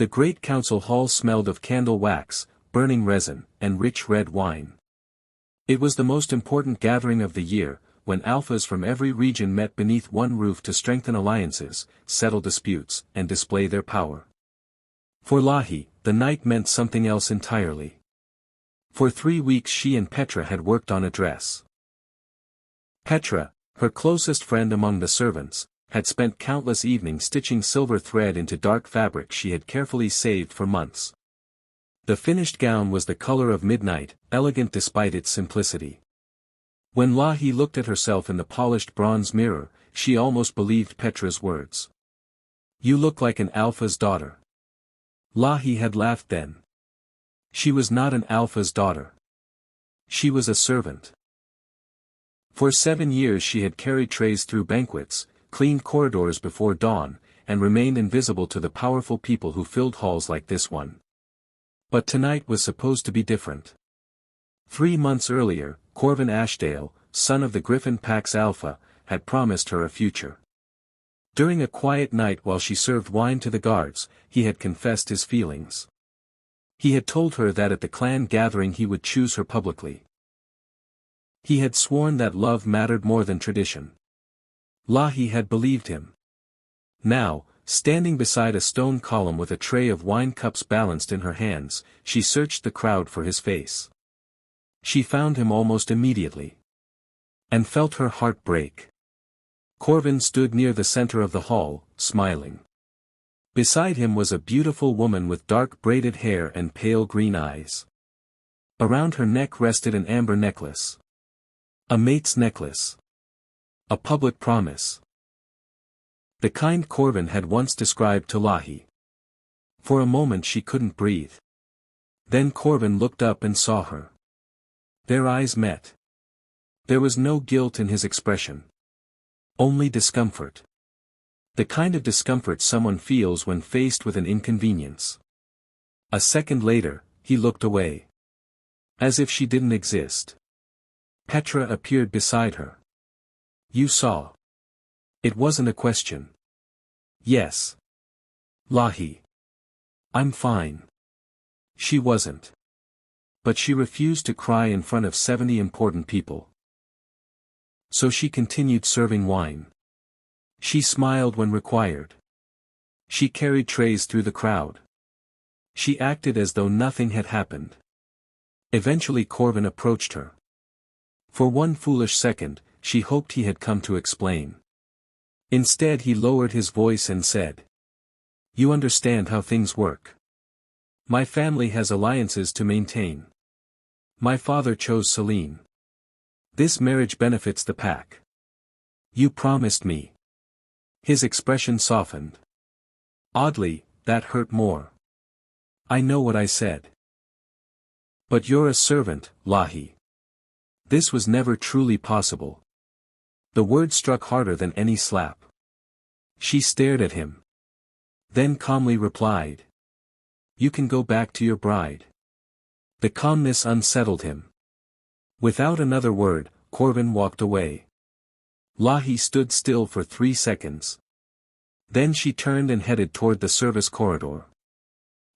The great council hall smelled of candle wax, burning resin, and rich red wine. It was the most important gathering of the year, when alphas from every region met beneath one roof to strengthen alliances, settle disputes, and display their power. For Lahi, the night meant something else entirely. For 3 weeks she and Petra had worked on a dress. Petra, her closest friend among the servants, had spent countless evenings stitching silver thread into dark fabric she had carefully saved for months. The finished gown was the color of midnight, elegant despite its simplicity. When Lahi looked at herself in the polished bronze mirror, she almost believed Petra's words. "You look like an alpha's daughter." Lahi had laughed then. She was not an alpha's daughter. She was a servant. For 7 years she had carried trays through banquets, cleaned corridors before dawn, and remained invisible to the powerful people who filled halls like this one. But tonight was supposed to be different. 3 months earlier, Corvin Ashdale, son of the Griffin Pax Alpha, had promised her a future. During a quiet night while she served wine to the guards, he had confessed his feelings. He had told her that at the clan gathering he would choose her publicly. He had sworn that love mattered more than tradition. Lahi had believed him. Now, standing beside a stone column with a tray of wine cups balanced in her hands, she searched the crowd for his face. She found him almost immediately. And felt her heart break. Corvin stood near the center of the hall, smiling. Beside him was a beautiful woman with dark braided hair and pale green eyes. Around her neck rested an amber necklace. A mate's necklace. A public promise. The kind Corvin had once described to Lahi. For a moment she couldn't breathe. Then Corvin looked up and saw her. Their eyes met. There was no guilt in his expression. Only discomfort. The kind of discomfort someone feels when faced with an inconvenience. A second later, he looked away. As if she didn't exist. Petra appeared beside her. "You saw." It wasn't a question. "Yes." "Lahi. I'm fine." She wasn't. But she refused to cry in front of 70 important people. So she continued serving wine. She smiled when required. She carried trays through the crowd. She acted as though nothing had happened. Eventually Corvin approached her. For one foolish second, she hoped he had come to explain. Instead he lowered his voice and said, "You understand how things work. My family has alliances to maintain. My father chose Celine. This marriage benefits the pack. You promised me." His expression softened. Oddly, that hurt more. "I know what I said. But you're a servant, Lahi. This was never truly possible." The word struck harder than any slap. She stared at him. Then calmly replied. "You can go back to your bride." The calmness unsettled him. Without another word, Corvin walked away. Lahi stood still for 3 seconds. Then she turned and headed toward the service corridor.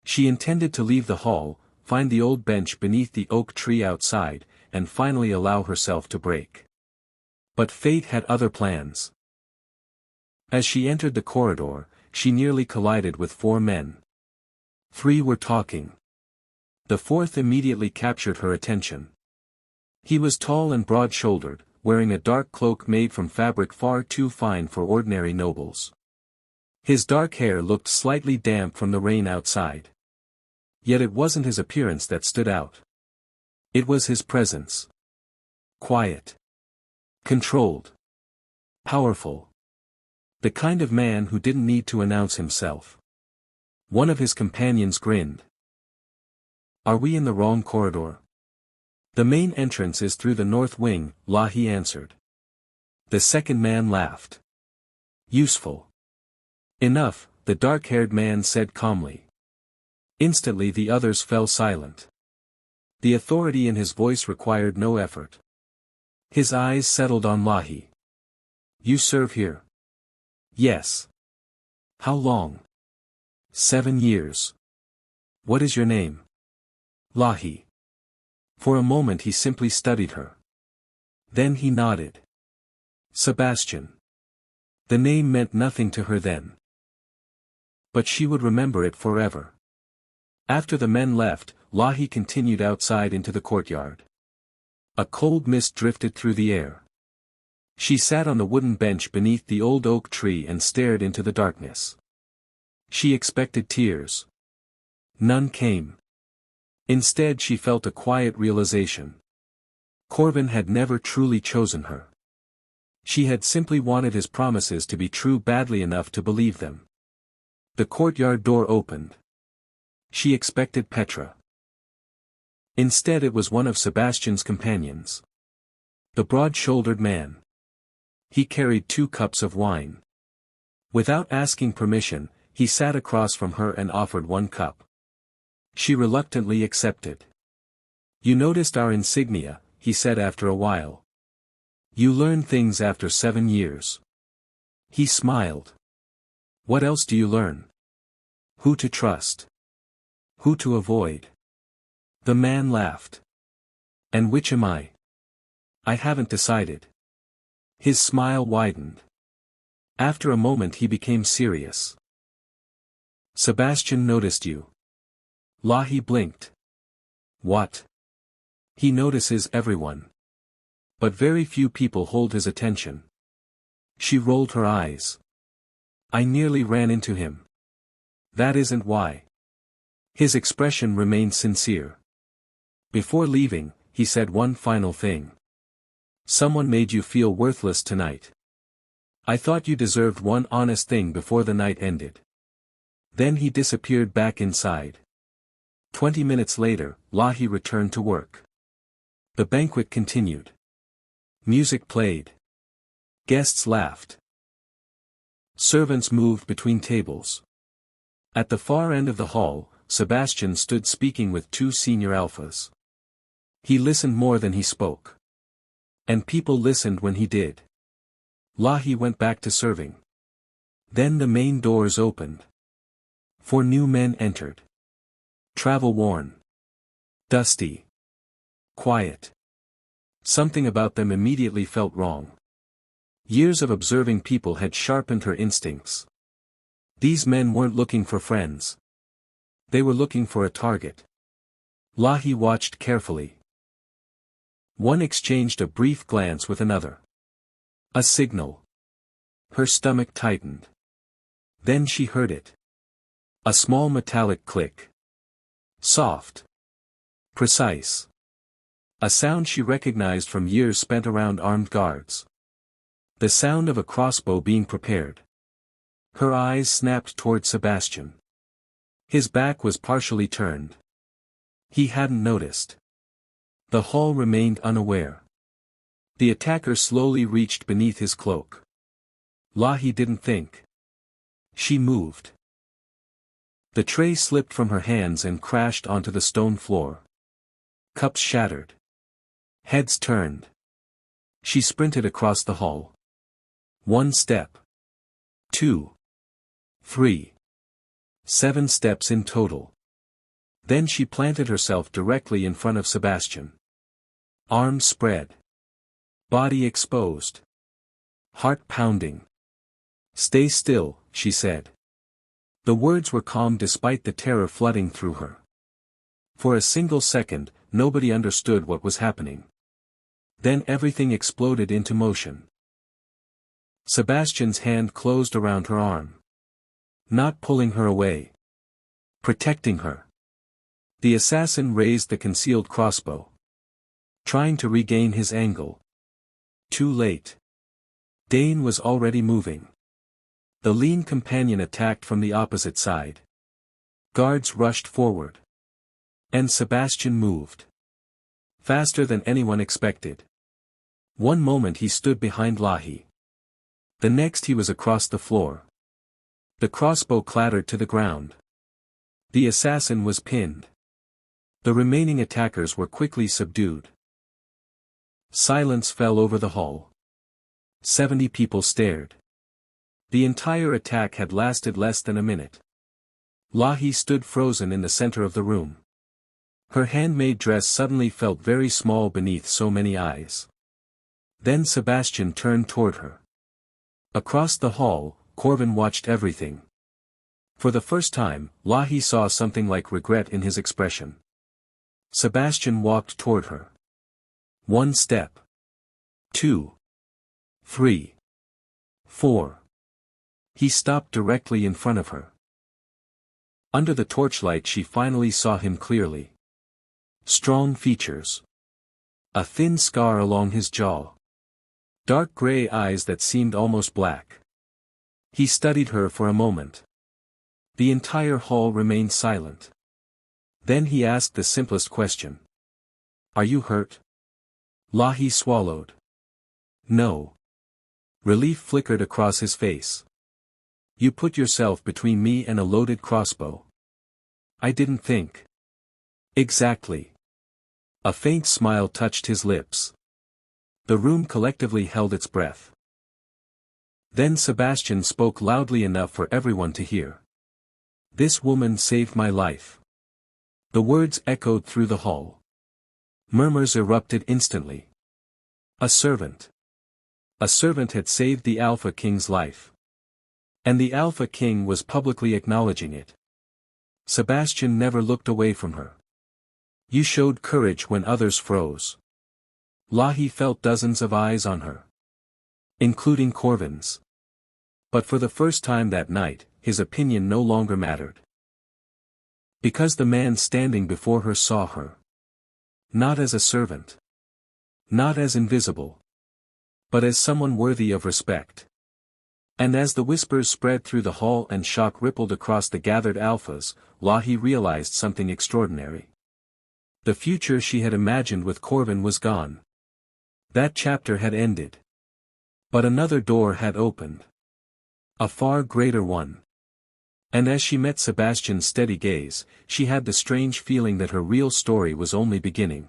She intended to leave the hall, find the old bench beneath the oak tree outside, and finally allow herself to break. But fate had other plans. As she entered the corridor, she nearly collided with 4 men. 3 were talking. The 4th immediately captured her attention. He was tall and broad-shouldered, wearing a dark cloak made from fabric far too fine for ordinary nobles. His dark hair looked slightly damp from the rain outside. Yet it wasn't his appearance that stood out. It was his presence. Quiet. Controlled. Powerful. The kind of man who didn't need to announce himself. One of his companions grinned. "Are we in the wrong corridor?" "The main entrance is through the north wing," Lahi answered. The second man laughed. "Useful." "Enough," the dark-haired man said calmly. Instantly the others fell silent. The authority in his voice required no effort. His eyes settled on Lahi. "You serve here?" "Yes." "How long?" 7 years. What is your name? Lahi. For a moment he simply studied her. Then he nodded. Sebastian. The name meant nothing to her then. But she would remember it forever. After the men left, Lahi continued outside into the courtyard. A cold mist drifted through the air. She sat on the wooden bench beneath the old oak tree and stared into the darkness. She expected tears. None came. Instead she felt a quiet realization. Corvin had never truly chosen her. She had simply wanted his promises to be true badly enough to believe them. The courtyard door opened. She expected Petra. Instead it was one of Sebastian's companions. The broad-shouldered man. He carried 2 cups of wine. Without asking permission, he sat across from her and offered 1 cup. She reluctantly accepted. You noticed our insignia, he said after a while. You learn things after 7 years. He smiled. What else do you learn? Who to trust. Who to avoid. The man laughed. And which am I? I haven't decided. His smile widened. After a moment he became serious. Sebastian noticed you. Lahi blinked. What? He notices everyone. But very few people hold his attention. She rolled her eyes. I nearly ran into him. That isn't why. His expression remained sincere. Before leaving, he said one final thing. Someone made you feel worthless tonight. I thought you deserved one honest thing before the night ended. Then he disappeared back inside. 20 minutes later, Lahi returned to work. The banquet continued. Music played. Guests laughed. Servants moved between tables. At the far end of the hall, Sebastian stood speaking with 2 senior alphas. He listened more than he spoke. And people listened when he did. Lahi went back to serving. Then the main doors opened. 4 new men entered. Travel-worn. Dusty. Quiet. Something about them immediately felt wrong. Years of observing people had sharpened her instincts. These men weren't looking for friends. They were looking for a target. Lahi watched carefully. One exchanged a brief glance with another. A signal. Her stomach tightened. Then she heard it. A small metallic click. Soft. Precise. A sound she recognized from years spent around armed guards. The sound of a crossbow being prepared. Her eyes snapped toward Sebastian. His back was partially turned. He hadn't noticed. The hall remained unaware. The attacker slowly reached beneath his cloak. Lahi didn't think. She moved. The tray slipped from her hands and crashed onto the stone floor. Cups shattered. Heads turned. She sprinted across the hall. 1 step. 2. 3. 7 steps in total. Then she planted herself directly in front of Sebastian. Arms spread. Body exposed. Heart pounding. Stay still, she said. The words were calm despite the terror flooding through her. For a single second, nobody understood what was happening. Then everything exploded into motion. Sebastian's hand closed around her arm. Not pulling her away. Protecting her. The assassin raised the concealed crossbow. Trying to regain his angle. Too late. Dane was already moving. The lean companion attacked from the opposite side. Guards rushed forward. And Sebastian moved. Faster than anyone expected. One moment he stood behind Lahi. The next he was across the floor. The crossbow clattered to the ground. The assassin was pinned. The remaining attackers were quickly subdued. Silence fell over the hall. 70 people stared. The entire attack had lasted less than a minute. Lahi stood frozen in the center of the room. Her handmade dress suddenly felt very small beneath so many eyes. Then Sebastian turned toward her. Across the hall, Corvin watched everything. For the first time, Lahi saw something like regret in his expression. Sebastian walked toward her. 1 step. 2. 3. 4. He stopped directly in front of her. Under the torchlight she finally saw him clearly. Strong features. A thin scar along his jaw. Dark gray eyes that seemed almost black. He studied her for a moment. The entire hall remained silent. Then he asked the simplest question. Are you hurt? Lahi swallowed. No. Relief flickered across his face. You put yourself between me and a loaded crossbow. I didn't think. Exactly. A faint smile touched his lips. The room collectively held its breath. Then Sebastian spoke loudly enough for everyone to hear. This woman saved my life. The words echoed through the hall. Murmurs erupted instantly. A servant. A servant had saved the Alpha King's life. And the Alpha King was publicly acknowledging it. Sebastian never looked away from her. You showed courage when others froze. Lahi felt dozens of eyes on her. Including Corvin's. But for the first time that night, his opinion no longer mattered. Because the man standing before her saw her. Not as a servant. Not as invisible. But as someone worthy of respect. And as the whispers spread through the hall and shock rippled across the gathered alphas, Lahi realized something extraordinary. The future she had imagined with Corvin was gone. That chapter had ended. But another door had opened. A far greater one. And as she met Sebastian's steady gaze, she had the strange feeling that her real story was only beginning.